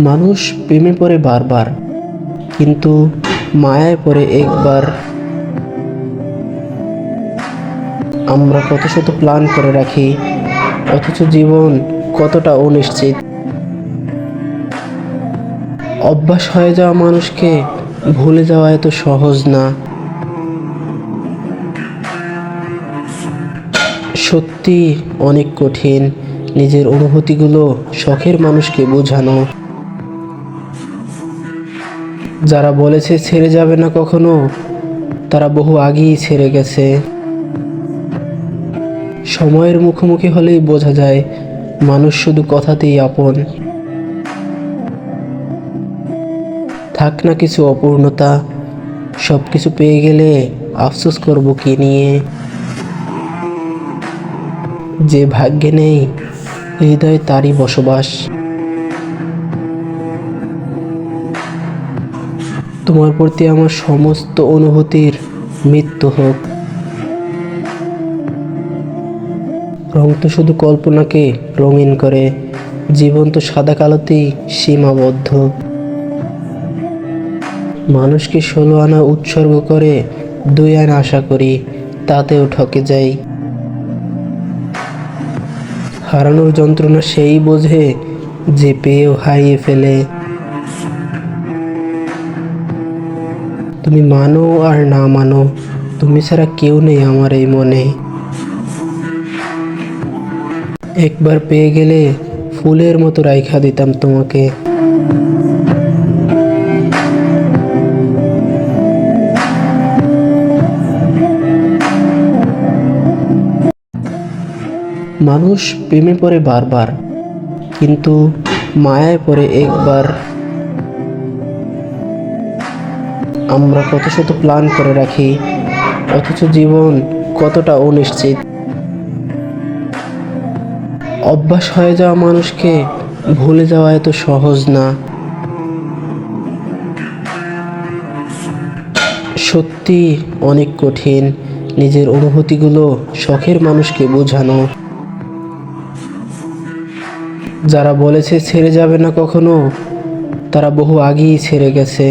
মানুষ প্রেমে পড়ে বারবার, কিন্তু মায়ায় পড়ে একবার। আমরা কত শত প্ল্যান করে রাখি, অথচ জীবন কতটা অনিশ্চিত। অভ্যাস হয়ে যাওয়া মানুষকে ভুলে যাওয়া এত সহজ না। সত্যি অনেক কঠিন নিজের অনুভূতিগুলো শখের মানুষকে বোঝানো। যারা বলেছে ছেড়ে যাবে না কখনো, তারা বহু আগেই ছেড়ে গেছে। সময়ের মুখোমুখি হলেই বোঝা যায় মানুষ শুধু কথাতেই আপন। থাক না কিছু অপূর্ণতা, সব কিছু পেয়ে গেলে আফসোস করব কি নিয়ে। যে ভাগ্যে নেই হৃদয় তারই বসবাস। তোমার প্রতি আমার সমস্ত অনুভূতির মৃত্যু হোক। রং তো শুধু কল্পনাকে রঙিন করে, জীবন তো সাদা কালোতেই সীমাবদ্ধ। মানুষকে 16 আনা উৎসর্গ করে 2 আনা আশা করি, তাতেও ঠকে যাই। হারানোর যন্ত্রণা সেই বোঝে যে পেয়েও হারিয়ে ফেলে। তুমি মানো আর না মানো, তুমি ছাড়া কেউ নেই আমার এই মনে। একবার পেয়ে গেলে ফুলের মতো রাইখা দিতাম তোমাকে। মানুষ প্রেমে পড়ে বারবার, কিন্তু মায়ায় পড়ে একবার। আমরা কত শত প্ল্যান করে রাখি, অথচ জীবন কতটা অনিশ্চিত। অভ্যাস হয়ে যাওয়া মানুষকে ভুলে যাওয়া এত সহজ না। সত্যি অনেক কঠিন নিজের অনুভূতিগুলো শখের মানুষকে বোঝানো। যারা বলেছে ছেড়ে যাবে না কখনো, তারা বহু আগেই ছেড়ে গেছে।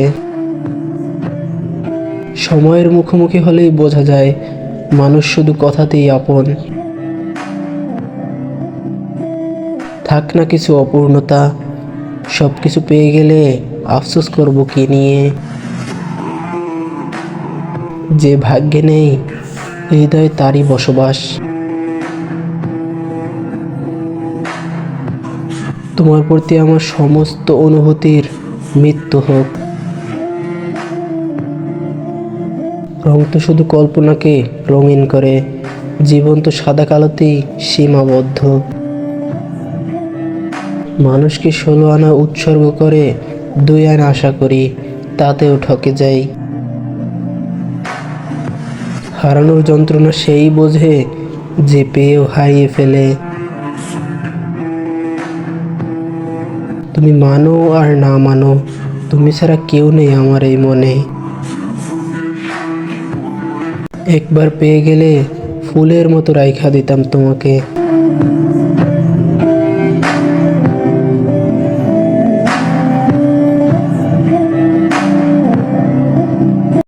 সময়ের মুখোমুখি হলেই বোঝা যায় মানুষ শুধু কথাতেই আপন। থাক না কিছু অপূর্ণতা, সব কিছু পেয়ে গেলে আফসোস করব কি নিয়ে। যে ভাগ্যে নেই হৃদয় তারই বসবাস। তোমার প্রতি আমার সমস্ত অনুভূতির মৃত্যু হোক। রং তো শুধু কল্পনাকে রঙিন করে, জীবন তো সাদা কালোতেই সীমাবদ্ধ। মানুষকে 16 আনা উৎসর্গ করে 2 আনা আশা করি, তাতেও ঠকে যাই। হারানোর যন্ত্রণা সেই বোঝে যে পেয়েও হারিয়ে ফেলে। তুমি মানো আর না মানো, তুমি ছাড়া কেউ নেই আমার এই মনে। একবার পেয়ে গেলে ফুলের মতো রাইখা দিতাম তোমাকে।